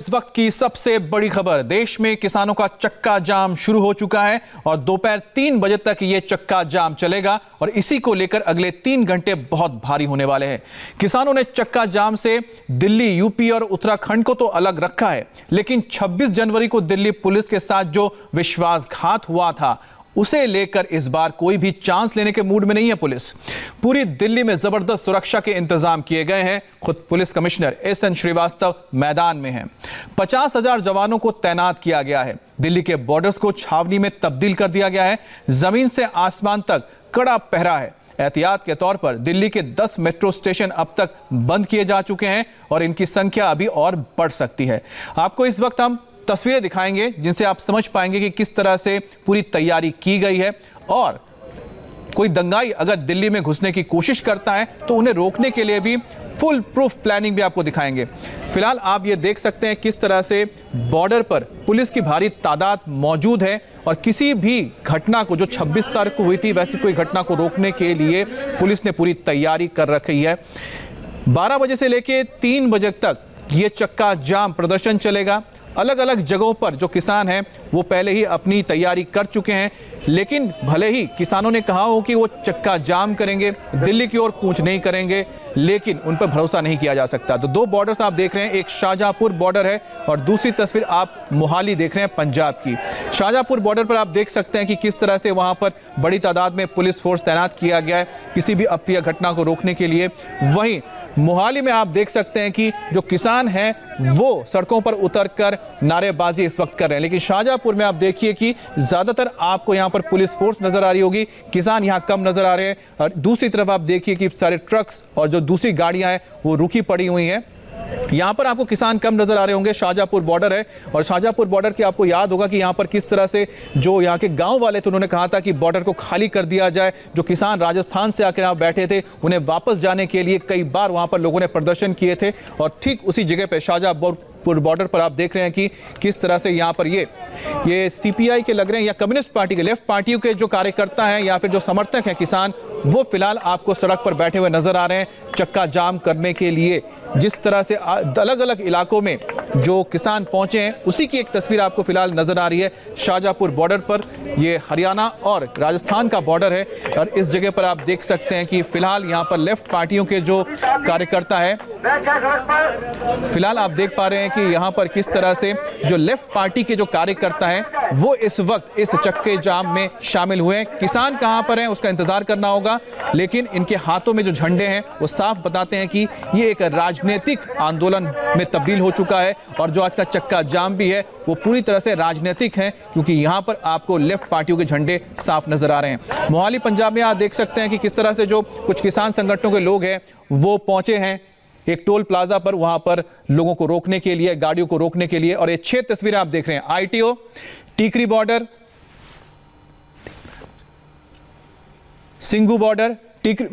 इस वक्त की सबसे बड़ी खबर, देश में किसानों का चक्का जाम शुरू हो चुका है और दोपहर 3 बजे तक ये चक्का जाम चलेगा और इसी को लेकर अगले 3 घंटे बहुत भारी होने वाले हैं। किसानों ने चक्का जाम से दिल्ली, यूपी और उत्तराखंड को तो अलग रखा है, लेकिन 26 जनवरी को दिल्ली पुलिस के साथ जो विश्वासघात हुआ था उसे लेकर इस बार कोई भी चांस लेने के मूड में नहीं है पुलिस। पूरी दिल्ली में जबरदस्त सुरक्षा के इंतजाम किए गए हैं। खुद पुलिस कमिश्नर एस.एन. श्रीवास्तव मैदान में हैं। 50,000 जवानों को तैनात किया गया है। दिल्ली के बॉर्डर्स को छावनी में तब्दील कर दिया गया है। जमीन से आसमान तक कड़ा पहरा है। एहतियात के तौर पर दिल्ली के 10 मेट्रो स्टेशन अब तक बंद किए जा चुके हैं और इनकी संख्या अभी और बढ़ सकती है। आपको इस वक्त हम तस्वीरें दिखाएंगे जिनसे आप समझ पाएंगे कि किस तरह से पूरी तैयारी की गई है और कोई दंगाई अगर दिल्ली में घुसने की कोशिश करता है तो उन्हें रोकने के लिए भी फुल प्रूफ प्लानिंग भी आपको दिखाएंगे। फिलहाल आप ये देख सकते हैं किस तरह से बॉर्डर पर पुलिस की भारी तादाद मौजूद है और किसी भी घटना को जो 26 तारीख को हुई थी वैसी कोई घटना को रोकने के लिए पुलिस ने पूरी तैयारी कर रखी है। 12 बजे से लेकर 3 बजे तक ये चक्का जाम प्रदर्शन चलेगा। अलग अलग जगहों पर जो किसान हैं वो पहले ही अपनी तैयारी कर चुके हैं, लेकिन भले ही किसानों ने कहा हो कि वो चक्का जाम करेंगे, दिल्ली की ओर कूच नहीं करेंगे, लेकिन उन पर भरोसा नहीं किया जा सकता। तो 2 बॉर्डर्स आप देख रहे हैं, एक शाहजहांपुर बॉर्डर है और दूसरी तस्वीर आप मोहाली देख रहे हैं पंजाब की। शाहजहांपुर बॉर्डर पर आप देख सकते हैं कि किस तरह से वहां पर बड़ी तादाद में पुलिस फोर्स तैनात किया गया है किसी भी अप्रिय घटना को रोकने के लिए। वहीं मोहाली में आप देख सकते हैं कि जो किसान हैं वो सड़कों पर उतरकर नारेबाजी इस वक्त कर रहे हैं, लेकिन शाहजहांपुर में आप देखिए कि ज्यादातर आपको यहां पर पुलिस फोर्स नजर आ रही होगी, किसान यहां कम नजर आ रहे हैं। और दूसरी तरफ आप देखिए कि सारे ट्रक्स और जो दूसरी गाड़ियां हैं वो रुकी पड़ी हुई हैं। यहां पर आपको किसान कम नजर आ रहे होंगे। शाहजहांपुर बॉर्डर है और शाहजहांपुर बॉर्डर की आपको याद होगा कि यहां पर किस तरह से जो यहां के गांव वाले थे उन्होंने कहा था कि बॉर्डर को खाली कर दिया जाए। जो किसान राजस्थान से आकर यहां बैठे थे उन्हें वापस जाने के लिए कई बार वहां पर लोगों ने प्रदर्शन किए थे और ठीक उसी जगह पर शाहजहांपुर बॉर्डर पर आप देख रहे हैं कि किस तरह से यहां पर ये सीपीआई के लग रहे हैं या कम्युनिस्ट पार्टी के, लेफ्ट पार्टियों के जो कार्यकर्ता हैं या फिर जो समर्थक हैं किसान, वो फिलहाल आपको सड़क पर बैठे हुए नजर आ रहे हैं चक्का जाम करने के लिए। जिस तरह से अलग अलग इलाकों में जो किसान पहुंचे हैं उसी की एक तस्वीर आपको फिलहाल नजर आ रही है। शाहजहांपुर बॉर्डर पर ये हरियाणा और राजस्थान का बॉर्डर है और इस जगह पर आप देख सकते हैं कि फिलहाल यहां पर लेफ्ट पार्टियों के जो कार्यकर्ता है, फिलहाल आप देख पा रहे हैं कि यहां पर किस तरह से जो लेफ्ट पार्टी के जो कार्यकर्ता हैं वो इस वक्त इस चक्के जाम में शामिल हुए हैं। किसान कहां पर हैं उसका इंतजार करना होगा, लेकिन इनके हाथों में जो झंडे हैं वो साफ बताते हैं कि ये एक राजनीतिक आंदोलन में तब्दील हो चुका है और जो आज का चक्का जाम भी है वो पूरी तरह से राजनीतिक है, क्योंकि यहां पर आपको लेफ्ट पार्टियों के झंडे साफ नजर आ रहे हैं। मोहाली पंजाब में आप देख सकते हैं कि किस तरह से जो कुछ किसान संगठनों के लोग हैं वो पहुंचे हैं एक टोल प्लाजा पर, वहां पर लोगों को रोकने के लिए, गाड़ियों को रोकने के लिए। और ये 6 तस्वीरें आप देख रहे हैं, ITO, Tikri border, Singhu border, Tikri,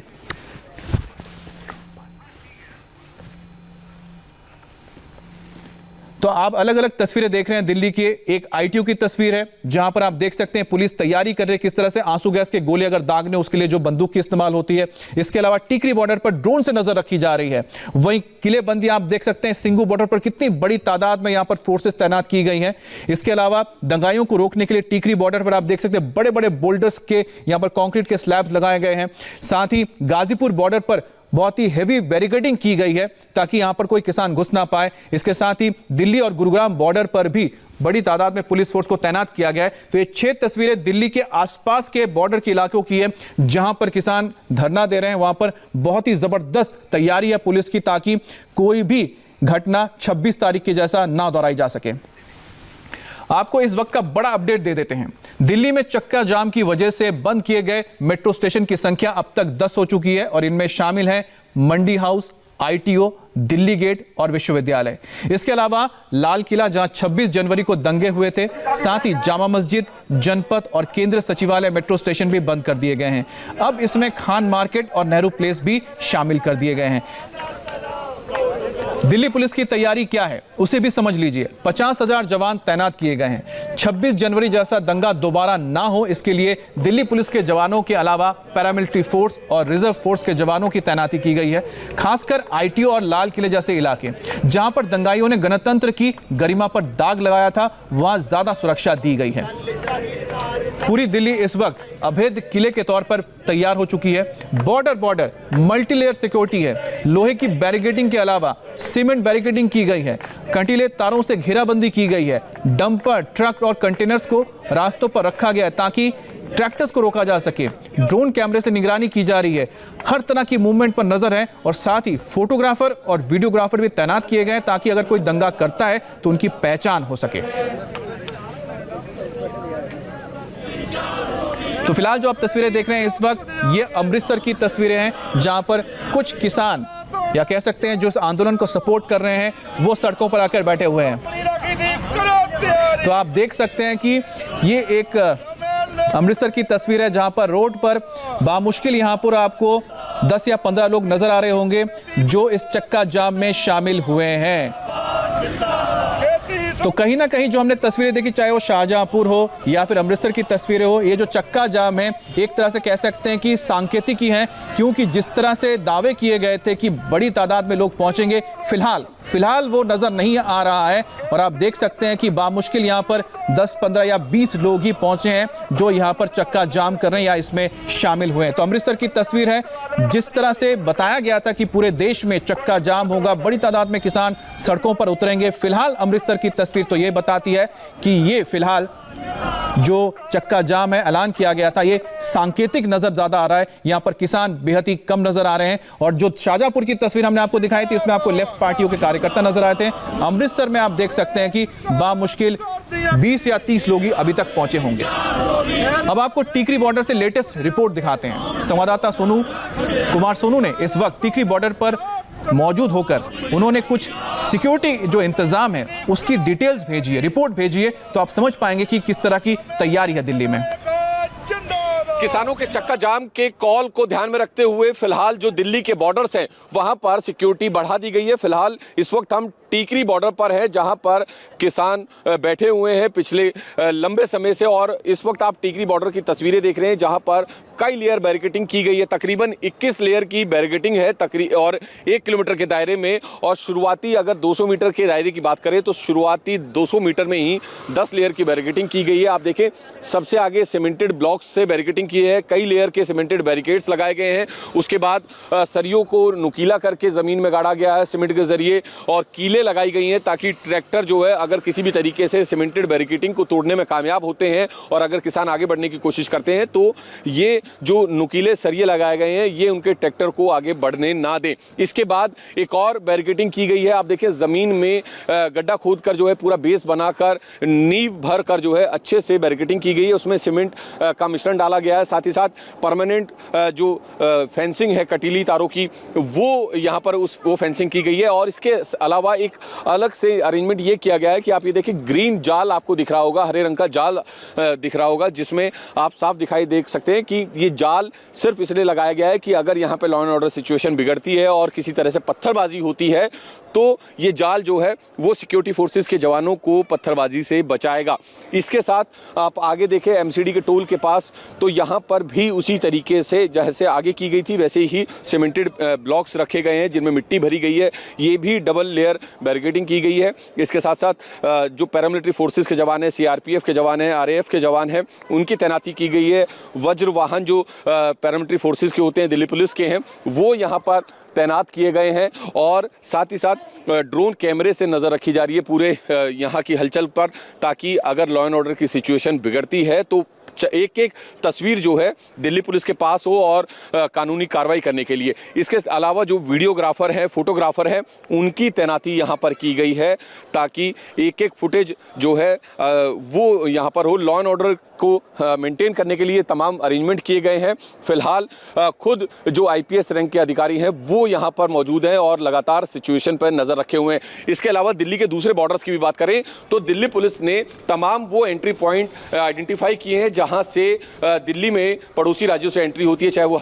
तो आप अलग अलग तस्वीरें देख रहे हैं। दिल्ली की एक आईटीओ की तस्वीर है जहां पर आप देख सकते हैं पुलिस तैयारी कर रही है किस तरह से आंसू गैस के गोले अगर दागने उसके लिए जो बंदूक की इस्तेमाल होती है। इसके अलावा टीकरी बॉर्डर पर ड्रोन से नजर रखी जा रही है। वहीं किलेबंदी आप देख सकते हैं सिंगू बॉर्डर पर कितनी बड़ी तादाद में यहां पर फोर्सेस तैनात की गई हैं। इसके अलावा दंगाइयों को रोकने के लिए टीकरी बॉर्डर पर आप देख सकते हैं बड़े बड़े बोल्डर्स के यहां पर कंक्रीट के स्लैब्स लगाए गए हैं। साथ ही गाजीपुर बॉर्डर पर बहुत ही हेवी बैरिकेडिंग की गई है ताकि यहां पर कोई किसान घुस ना पाए। इसके साथ ही दिल्ली और गुरुग्राम बॉर्डर पर भी बड़ी तादाद में पुलिस फोर्स को तैनात किया गया है। तो ये 6 तस्वीरें दिल्ली के आसपास के बॉर्डर के इलाकों की है जहां पर किसान धरना दे रहे हैं। वहां पर बहुत ही जबरदस्त तैयारी है पुलिस की ताकि कोई भी घटना 26 तारीख के जैसा ना दोहराई जा सके। आपको इस वक्त का बड़ा अपडेट दे देते हैं। दिल्ली में चक्का जाम की वजह से बंद किए गए मेट्रो स्टेशन की संख्या अब तक 10 हो चुकी है और इनमें शामिल हैं मंडी हाउस, आईटीओ, दिल्ली गेट और विश्वविद्यालय। इसके अलावा लाल किला जहां 26 जनवरी को दंगे हुए थे, साथ ही जामा मस्जिद, जनपथ और केंद्र सचिवालय मेट्रो स्टेशन भी बंद कर दिए गए हैं। अब इसमें खान मार्केट और नेहरू प्लेस भी शामिल कर दिए गए हैं। दिल्ली पुलिस की तैयारी क्या है उसे भी समझ लीजिए। 50,000 जवान तैनात किए गए हैं। 26 जनवरी जैसा दंगा दोबारा ना हो इसके लिए दिल्ली पुलिस के जवानों के अलावा पैरामिलिट्री फोर्स और रिजर्व फोर्स के जवानों की तैनाती की गई है। खासकर आईटीओ और लाल किले जैसे इलाके जहां पर दंगाइयों ने गणतंत्र की गरिमा पर दाग लगाया था, वहां ज्यादा सुरक्षा दी गई है। पूरी दिल्ली इस वक्त अभेद किले के तौर पर तैयार हो चुकी है। बॉर्डर मल्टीलेयर सिक्योरिटी है। लोहे की बैरिकेडिंग के अलावा सीमेंट बैरिकेडिंग की गई है। कंटीले तारों से घेराबंदी की गई है। डंपर, ट्रक और कंटेनर्स को रास्तों पर रखा गया है ताकि ट्रैक्टर्स को रोका जा सके। ड्रोन कैमरे से निगरानी की जा रही है। हर तरह की मूवमेंट पर नजर है और साथ ही फोटोग्राफर और वीडियोग्राफर भी तैनात किए गए ताकि अगर कोई दंगा करता है तो उनकी पहचान हो सके। तो फिलहाल जो आप तस्वीरें देख रहे हैं इस वक्त ये अमृतसर की तस्वीरें हैं जहां पर कुछ किसान या कह सकते हैं जो इस आंदोलन को सपोर्ट कर रहे हैं वो सड़कों पर आकर बैठे हुए हैं। तो आप देख सकते हैं कि ये एक अमृतसर की तस्वीर है जहां पर रोड पर बामुश्किल यहां पर आपको 10 या 15 लोग नजर आ रहे होंगे जो इस चक्का जाम में शामिल हुए हैं। तो कहीं ना कहीं जो हमने तस्वीरें देखी, चाहे वो शाहजहांपुर हो या फिर अमृतसर की तस्वीरें हो, ये जो चक्का जाम है एक तरह से कह सकते हैं कि सांकेतिकी है, क्योंकि जिस तरह से दावे किए गए थे कि बड़ी तादाद में लोग पहुंचेंगे, फिलहाल वो नजर नहीं आ रहा है। और आप देख सकते हैं कि बामुश्किल यहाँ पर 10, 15 या 20 लोग ही पहुंचे हैं जो यहाँ पर चक्का जाम कर रहे हैं या इसमें शामिल हुए हैं। तो अमृतसर की तस्वीर है, जिस तरह से बताया गया था कि पूरे देश में चक्का जाम होगा, बड़ी तादाद में किसान सड़कों पर उतरेंगे। फिलहाल अमृतसर की तस्वीर तो ये बताती है कि ये फिलहाल जो चक्का जाम है ऐलान किया गया था, ये सांकेतिक नजर ज्यादा आ रहा है। यहां पर किसान बेहद ही कम नजर आ रहे हैं। और जो शाहजहांपुर की तस्वीर हमने आपको दिखाई थी इसमें आपको लेफ्ट पार्टियों के कार्यकर्ता नजर आए थे। अमृतसर में आप देख सकते हैं कि बामुश्किल 20 या 30 लोग ही अभी तक पहुंचे होंगे। अब आपको टीकरी बॉर्डर से लेटेस्ट रिपोर्ट दिखाते हैं। संवाददाता कुमार सोनू ने इस वक्त टीकरी बॉर्डर पर मौजूद होकर उन्होंने कुछ सिक्योरिटी जो इंतजाम है उसकी डिटेल्स भेजी है, रिपोर्ट भेजी है, तो आप समझ पाएंगे कि किस तरह की तैयारी है दिल्ली में। किसानों के चक्का जाम के कॉल को ध्यान में रखते हुए फिलहाल जो दिल्ली के बॉर्डर्स हैं वहां पर सिक्योरिटी बढ़ा दी गई है। फिलहाल इस वक्त हम टीकरी बॉर्डर पर है जहां पर किसान बैठे हुए हैं पिछले लंबे समय से। और इस वक्त आप टीकरी बॉर्डर की तस्वीरें देख रहे हैं जहां पर कई लेयर बैरिकेडिंग की गई है। तकरीबन 21 लेयर की बैरिकेडिंग है और 1 किलोमीटर के दायरे में। और शुरुआती अगर 200 मीटर के दायरे की बात करें तो शुरुआती 200 मीटर में ही 10 लेयर की बैरिकेडिंग की गई है। आप देखें सबसे आगे सीमेंटेड ब्लॉक्स से बैरिकेडिंग की है, कई लेयर के सीमेंटेड बैरिकेड्स लगाए गए हैं। उसके बाद सरियों को नुकीला करके ज़मीन में गाड़ा गया है सीमेंट के जरिए और कीले लगाई गई हैं ताकि ट्रैक्टर जो है अगर किसी भी तरीके से सीमेंटेड बैरिकेडिंग को तोड़ने में कामयाब होते हैं और अगर किसान आगे बढ़ने की कोशिश करते हैं तो ये जो नुकीले सरिये लगाए गए हैं ये उनके ट्रैक्टर को आगे बढ़ने ना दें। इसके बाद एक और बैरिकेडिंग की गई है। आप देखिए ज़मीन में गड्ढा खोद कर जो है पूरा बेस बनाकर नींव भर कर जो है अच्छे से बैरिकेडिंग की गई है। उसमें सीमेंट का मिश्रण डाला गया है। साथ ही साथ परमानेंट जो फेंसिंग है कटीली तारों की वो यहाँ पर वो फेंसिंग की गई है। और इसके अलावा एक अलग से अरेंजमेंट ये किया गया है कि आप ये देखिए ग्रीन जाल आपको दिख रहा होगा, हरे रंग का जाल दिख रहा होगा जिसमें आप साफ दिखाई देख सकते हैं कि ये जाल सिर्फ इसलिए लगाया गया है कि अगर यहाँ पे लॉ एंड ऑर्डर सिचुएशन बिगड़ती है और किसी तरह से पत्थरबाजी होती है तो ये जाल जो है वो सिक्योरिटी फोर्सेस के जवानों को पत्थरबाजी से बचाएगा। इसके साथ आप आगे देखें एमसीडी के टोल के पास तो यहाँ पर भी उसी तरीके से जैसे आगे की गई थी वैसे ही सीमेंटेड ब्लॉक्स रखे गए हैं जिनमें मिट्टी भरी गई है। ये भी डबल लेयर बैरिकेडिंग की गई है। इसके साथ साथ जो पैरामिलिट्री फोर्सेस के जवान हैं, सीआरपीएफ के जवान हैं, आरएएफ के जवान हैं, उनकी तैनाती की गई है। वज्र वाहन जो पैरामिलिट्री फोर्सेस के होते हैं, दिल्ली पुलिस के हैं, वो यहाँ पर तैनात किए गए हैं। और साथ ही साथ ड्रोन कैमरे से नज़र रखी जा रही है पूरे यहाँ की हलचल पर ताकि अगर लॉ एंड ऑर्डर की सिचुएशन बिगड़ती है तो एक एक तस्वीर जो है दिल्ली पुलिस के पास हो और कानूनी कार्रवाई करने के लिए। इसके अलावा जो वीडियोग्राफर हैं, फोटोग्राफर हैं, उनकी तैनाती यहाँ पर की गई है ताकि एक एक फुटेज जो है वो यहाँ पर हो। लॉ एंड ऑर्डर को मेंटेन करने के लिए तमाम अरेंजमेंट किए गए हैं। फिलहाल खुद जो आईपीएस रैंक के अधिकारी हैं वो यहाँ पर मौजूद हैं और लगातार सिचुएशन पर नज़र रखे हुए हैं। इसके अलावा दिल्ली के दूसरे बॉर्डर्स की भी बात करें तो दिल्ली पुलिस ने तमाम वो एंट्री पॉइंट आइडेंटिफाई किए हैं जहां से दिल्ली में पड़ोसी राज्यों से एंट्री होती है, चाहे वो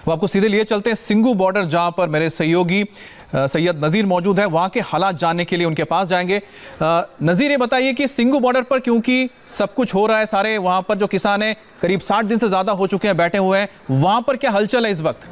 आपको सीधे लिए चलते हैं सिंगू बॉर्डर जहां पर मेरे सहयोगी सैयद नज़ीर मौजूद है, वहाँ के हालात जानने के लिए उनके पास जाएंगे। नज़ीर, ये बताइए कि सिंगू बॉर्डर पर क्योंकि सब कुछ हो रहा है, सारे वहाँ पर जो किसान हैं करीब 60 दिन से ज़्यादा हो चुके हैं बैठे हुए हैं, वहाँ पर क्या हलचल है इस वक्त?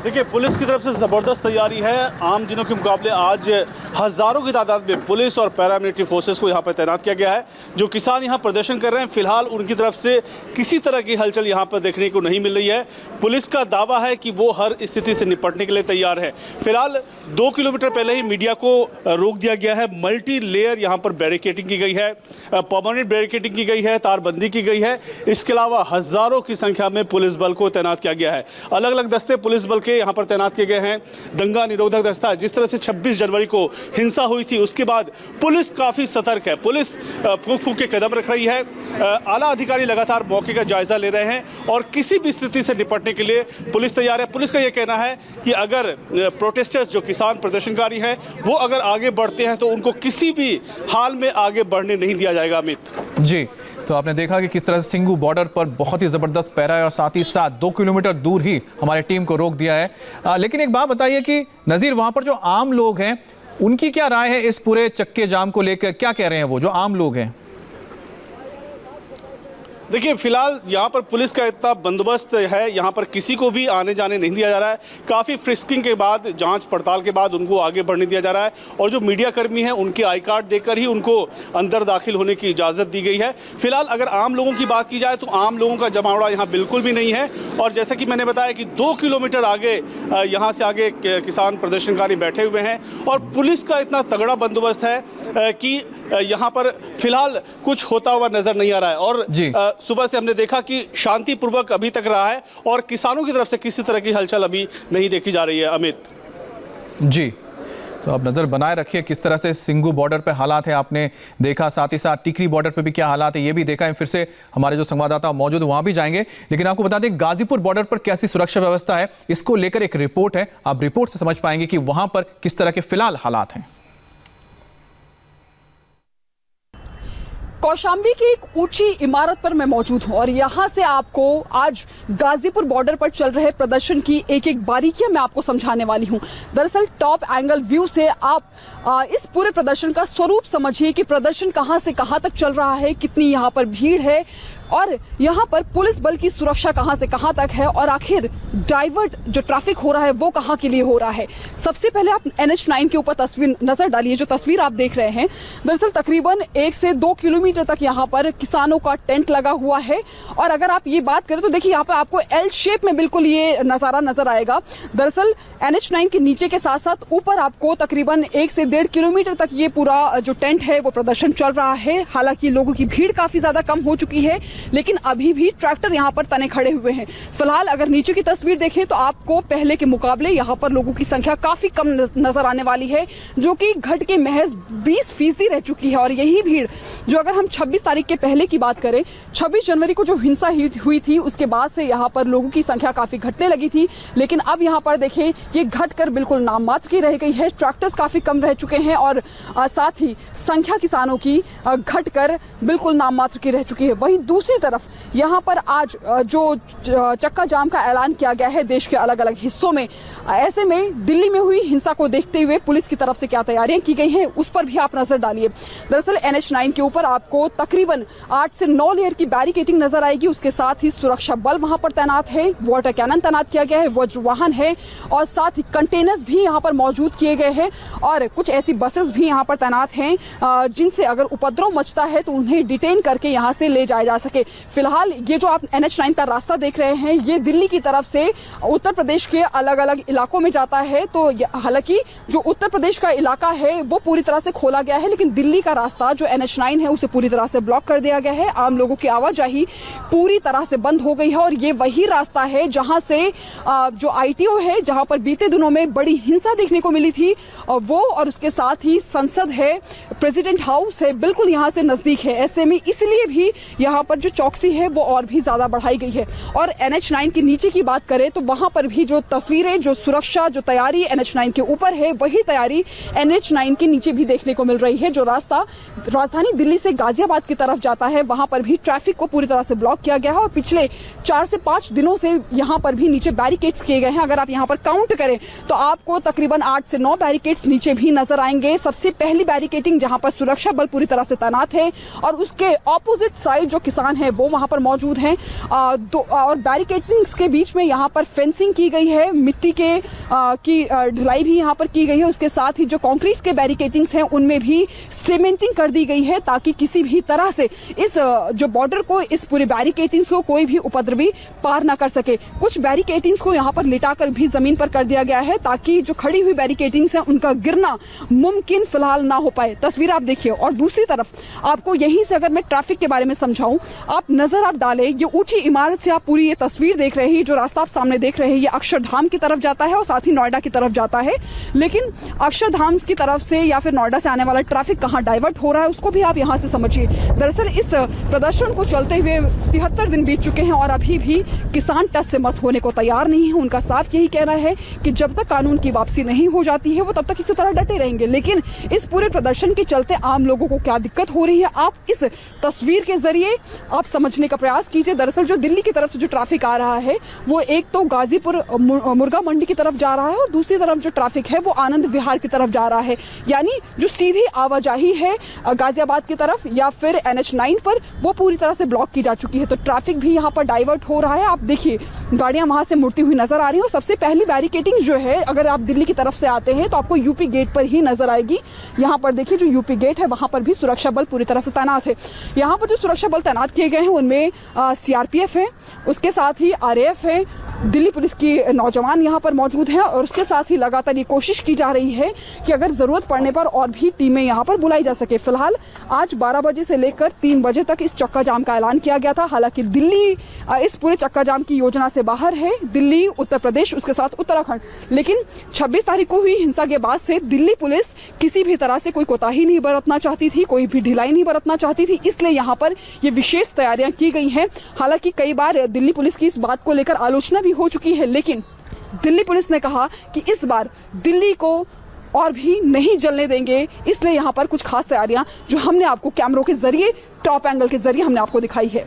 देखिए, पुलिस की तरफ से ज़बरदस्त तैयारी है। आम दिनों के मुकाबले आज हज़ारों की तादाद में पुलिस और पैरामिलिट्री फोर्सेस को यहाँ पर तैनात किया गया है। जो किसान यहाँ प्रदर्शन कर रहे हैं, फिलहाल उनकी तरफ से किसी तरह की हलचल यहाँ पर देखने को नहीं मिल रही है। पुलिस का दावा है कि वो हर स्थिति से निपटने के लिए तैयार है। फिलहाल 2 किलोमीटर पहले ही मीडिया को रोक दिया गया है। मल्टी लेयर यहाँ पर बैरिकेडिंग की गई है, परमानेंट बैरिकेडिंग की गई है, तारबंदी की गई है। इसके अलावा हज़ारों की संख्या में पुलिस बल को तैनात किया गया है। अलग अलग दस्ते पुलिस बल के यहाँ पर तैनात किए गए हैं। दंगा निरोधक दस्ता, जिस तरह से 26 जनवरी को हिंसा हुई थी, उसके बाद पुलिस काफ़ी सतर्क है। पुलिस फूंक फूंक के कदम रख रही है। आला अधिकारी लगातार मौके का जायजा ले रहे हैं और किसी भी स्थिति से निपटने के लिए पुलिस तैयार है। पुलिस का यह कहना है कि अगर प्रोटेस्टर्स, जो किसान प्रदर्शनकारी हैं, वो अगर आगे बढ़ते हैं तो उनको किसी भी हाल में आगे बढ़ने नहीं दिया जाएगा। अमित जी, तो आपने देखा कि किस तरह से सिंगू बॉर्डर पर बहुत ही ज़बरदस्त पहरा है और साथ ही साथ 2 किलोमीटर दूर ही हमारी टीम को रोक दिया है। लेकिन एक बात बताइए कि नज़ीर, वहाँ पर जो आम लोग हैं उनकी क्या राय है इस पूरे चक्के जाम को लेकर? क्या कह रहे हैं वो जो आम लोग हैं? देखिए, फिलहाल यहाँ पर पुलिस का इतना बंदोबस्त है, यहाँ पर किसी को भी आने जाने नहीं दिया जा रहा है। काफ़ी फ्रिस्किंग के बाद, जांच पड़ताल के बाद उनको आगे बढ़ने दिया जा रहा है और जो मीडिया कर्मी हैं उनके आई कार्ड देकर ही उनको अंदर दाखिल होने की इजाज़त दी गई है। फिलहाल अगर आम लोगों की बात की जाए तो आम लोगों का जमावड़ा यहाँ बिल्कुल भी नहीं है। और जैसा कि मैंने बताया कि 2 किलोमीटर आगे, यहाँ से आगे किसान प्रदर्शनकारी बैठे हुए हैं और पुलिस का इतना तगड़ा बंदोबस्त है कि यहाँ पर फिलहाल कुछ होता हुआ नजर नहीं आ रहा है। और सुबह से हमने देखा कि शांतिपूर्वक अभी तक रहा है और किसानों की तरफ से किसी तरह की हलचल अभी नहीं देखी जा रही है। अमित जी, तो आप नज़र बनाए रखिए किस तरह से सिंगू बॉर्डर पे हालात है, आपने देखा। साथ ही साथ टिकरी बॉर्डर पे भी क्या हालात है ये भी देखा है। फिर से हमारे जो संवाददाता मौजूद वहां भी जाएंगे। लेकिन आपको बता दें, गाजीपुर बॉर्डर पर कैसी सुरक्षा व्यवस्था है, इसको लेकर एक रिपोर्ट है। आप रिपोर्ट से समझ पाएंगे कि वहां पर किस तरह के फिलहाल हालात हैं। कौशाम्बी की एक ऊंची इमारत पर मैं मौजूद हूं और यहां से आपको आज गाजीपुर बॉर्डर पर चल रहे प्रदर्शन की एक एक बारीकियां मैं आपको समझाने वाली हूं। दरअसल टॉप एंगल व्यू से आप इस पूरे प्रदर्शन का स्वरूप समझिए कि प्रदर्शन कहां से कहां तक चल रहा है, कितनी यहां पर भीड़ है और यहाँ पर पुलिस बल की सुरक्षा कहां से कहां तक है और आखिर डाइवर्ट जो ट्रैफिक हो रहा है वो कहां के लिए हो रहा है। सबसे पहले आप NH9 के ऊपर तस्वीर नजर डालिए। जो तस्वीर आप देख रहे हैं, दरअसल तकरीबन 1 से 2 किलोमीटर तक यहाँ पर किसानों का टेंट लगा हुआ है और अगर आप ये बात करें तो देखिए यहाँ पर आपको L शेप में बिल्कुल ये नजारा नजर आएगा। दरअसल NH9 के नीचे के साथ साथ ऊपर आपको तकरीबन 1 से 1.5 किलोमीटर तक ये पूरा जो टेंट है वो प्रदर्शन चल रहा है। हालांकि लोगों की भीड़ काफी ज्यादा कम हो चुकी है, लेकिन अभी भी ट्रैक्टर यहाँ पर तने खड़े हुए हैं। फिलहाल अगर नीचे की तस्वीर देखें तो आपको पहले के मुकाबले यहाँ पर लोगों की संख्या काफी कम नजर आने वाली है, जो कि घट के महज 20% रह चुकी है। और यही भीड़ जो अगर हम 26 तारीख के पहले की बात करें, 26 जनवरी को जो हिंसा हुई थी उसके बाद से यहाँ पर लोगों की संख्या काफी घटने लगी थी, लेकिन अब यहाँ पर देखें ये घटकर बिल्कुल नाम मात्र की रह गई है। ट्रैक्टर्स काफी कम रह चुके हैं और साथ ही संख्या किसानों की घटकर बिल्कुल नाम मात्र की रह चुकी है। वहीं दूसरी तरफ यहाँ पर आज जो चक्का जाम का ऐलान किया गया है देश के अलग अलग हिस्सों में, ऐसे में दिल्ली में हुई हिंसा को देखते हुए पुलिस की तरफ से क्या तैयारियां की गई हैं उस पर भी आप नजर डालिए। दरअसल NH9 के ऊपर आपको तकरीबन 8 से 9 लेयर की बैरिकेडिंग नजर आएगी। उसके साथ ही सुरक्षा बल वहां पर तैनात है, वाटर कैनन तैनात किया गया है, वज्र वाहन है और साथ ही कंटेनर्स भी यहाँ पर मौजूद किए गए हैं और कुछ ऐसी बसेस भी यहाँ पर तैनात हैं जिनसे अगर उपद्रव मचता है तो उन्हें डिटेन करके यहाँ से ले जाया जा सके। फिलहाल ये जो आप NH9 का रास्ता देख रहे हैं ये दिल्ली की तरफ से उत्तर प्रदेश के अलग अलग इलाकों में जाता है। तो हालांकि जो उत्तर प्रदेश का इलाका है वो पूरी तरह से खोला गया है, लेकिन दिल्ली का रास्ता जो NH9 है उसे पूरी तरह से ब्लॉक कर दिया गया है। आम लोगों की आवाजाही पूरी तरह से बंद हो गई है और ये वही रास्ता है जहां से जो ITO है, जहां पर बीते दिनों में बड़ी हिंसा देखने को मिली थी, वो और उसके साथ ही संसद है, प्रेसिडेंट हाउस है, बिल्कुल यहाँ से नजदीक है। ऐसे में इसलिए भी यहाँ पर जो चौकसी है वो और भी ज्यादा बढ़ाई गई है। और NH9 के नीचे की बात करें तो वहां पर भी जो तस्वीरें, जो सुरक्षा, जो तैयारी NH9 के ऊपर है वही तैयारी NH9 के नीचे भी देखने को मिल रही है। जो रास्ता राजधानी दिल्ली दिल्ली से गाजियाबाद की तरफ जाता है वहां पर भी ट्रैफिक को पूरी तरह से ब्लॉक किया गया है और पिछले 4 से 5 दिनों से यहां पर भी नीचे बैरिकेड्स किए गए हैं। अगर आप यहां पर काउंट करें तो आपको तकरीबन 8 से 9 बैरिकेड्स नीचे भी नजर आएंगे। सबसे पहली बैरिकेडिंग जहां पर सुरक्षा बल पूरी तरह से तैनात है और उसके ऑपोजिट साइड जो किसान है वो वहां पर मौजूद हैं। और बैरिकेडिंग्स के बीच में यहां पर फेंसिंग की गई है, मिट्टी के की ढलाई भी यहां पर की गई है। उसके साथ ही जो कंक्रीट के बैरिकेडिंग्स हैं उनमें भी सीमेंटिंग कर दी गई है ताकि किसी भी तरह से इस जो बॉर्डर को, इस पूरे बैरिकेडिंग्स को कोई भी उपद्रवी पार ना कर सके। कुछ बैरिकेडिंग्स को यहाँ पर लिटाकर भी जमीन पर कर दिया गया है ताकि जो खड़ी हुई बैरिकेडिंग्स हैं उनका गिरना मुमकिन फिलहाल ना हो पाए। तस्वीर आप देखिए और दूसरी तरफ आपको यहीं से अगर मैं ट्रैफिक के बारे में समझाऊं, आप नजर आप डालें, ये ऊंची इमारत से आप पूरी ये तस्वीर देख रहे हैं। जो रास्ता आप सामने देख रहे हैं ये अक्षरधाम की तरफ जाता है और साथ ही नोएडा की तरफ जाता है। लेकिन अक्षरधाम की तरफ से या फिर नोएडा से आने वाला ट्रैफिक कहाँ डाइवर्ट हो रहा है उसको भी आप यहाँ से समझिए। दरअसल इस प्रदर्शन को चलते हुए 73 दिन बीत चुके हैं और अभी भी किसान टस से मस होने को तैयार नहीं है। उनका साफ यही कहना है कि जब तक कानून की वापसी नहीं हो जाती है वो तब तक इसी तरह डटे रहेंगे। लेकिन इस पूरे प्रदर्शन के चलते आम लोगों को क्या दिक्कत हो रही है आप इस तस्वीर के जरिए आप समझने का प्रयास कीजिए। दरअसल जो दिल्ली की तरफ से जो ट्रैफिक आ रहा है वो एक तो गाजीपुर मुर्गा मंडी की तरफ जा रहा है और दूसरी तरफ जो ट्रैफिक है वो आनंद विहार की तरफ जा रहा है। यानी जो सीधी आवाजाही है गाजियाबाद की तरफ या फिर NH9 पर वो पूरी तरह से ब्लॉक की जा चुकी है। तो ट्रैफिक भी यहाँ पर डाइवर्ट हो रहा है। आप देखिए गाड़ियां वहां से मुड़ती हुई नजर आ रही है। और सबसे पहली बैरिकेडिंग जो है अगर आप दिल्ली की तरफ से आते हैं तो आपको यूपी गेट पर ही नजर आएगी। यहाँ पर देखिए जो यूपी गेट है वहां पर भी सुरक्षा बल पूरी तरह से तैनात है। यहाँ पर जो सुरक्षा बल तैनात किए गए हैं उनमें CRPF है, उसके साथ ही RAF है, दिल्ली पुलिस की नौजवान यहाँ पर मौजूद हैं और उसके साथ ही लगातार ये कोशिश की जा रही है कि अगर जरूरत पड़ने पर और भी टीमें यहाँ पर बुलाई जा सके। फिलहाल आज 12 बजे से लेकर 3 बजे तक इस चक्का जाम का ऐलान किया गया था। हालांकि दिल्ली इस पूरे चक्का जाम की योजना से बाहर है, दिल्ली, उत्तर प्रदेश, उसके साथ उत्तराखंड। लेकिन 26 तारीख को हुई हिंसा के बाद से दिल्ली पुलिस किसी भी तरह से कोई कोताही नहीं बरतना चाहती थी, कोई भी ढिलाई नहीं बरतना चाहती थी, इसलिए यहाँ पर ये विशेष तैयारियां की गई हैं। हालांकि कई बार दिल्ली पुलिस की इस बात को लेकर आलोचना भी हो चुकी है, लेकिन दिल्ली पुलिस ने कहा कि इस बार दिल्ली को और भी नहीं जलने देंगे। इसलिए यहाँ पर कुछ खास तैयारियां जो हमने आपको कैमरों के जरिए, टॉप एंगल के जरिए हमने आपको दिखाई है।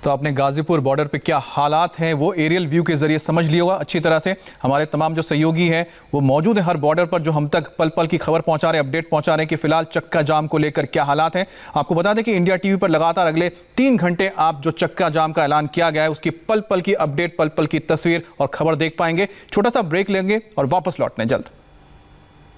तो आपने गाजीपुर बॉर्डर पे क्या हालात हैं वो एरियल व्यू के जरिए समझ लिया होगा अच्छी तरह से। हमारे तमाम जो सहयोगी हैं वो मौजूद हैं हर बॉर्डर पर जो हम तक पल पल की खबर पहुंचा रहे हैं, अपडेट पहुंचा रहे हैं कि फिलहाल चक्का जाम को लेकर क्या हालात हैं। आपको बता दें कि इंडिया टीवी पर लगातार अगले 3 घंटे आप जो चक्का जाम का ऐलान किया गया है उसकी पल पल की अपडेट, पल पल की तस्वीर और खबर देख पाएंगे। छोटा सा ब्रेक लेंगे और वापस लौटने जल्द।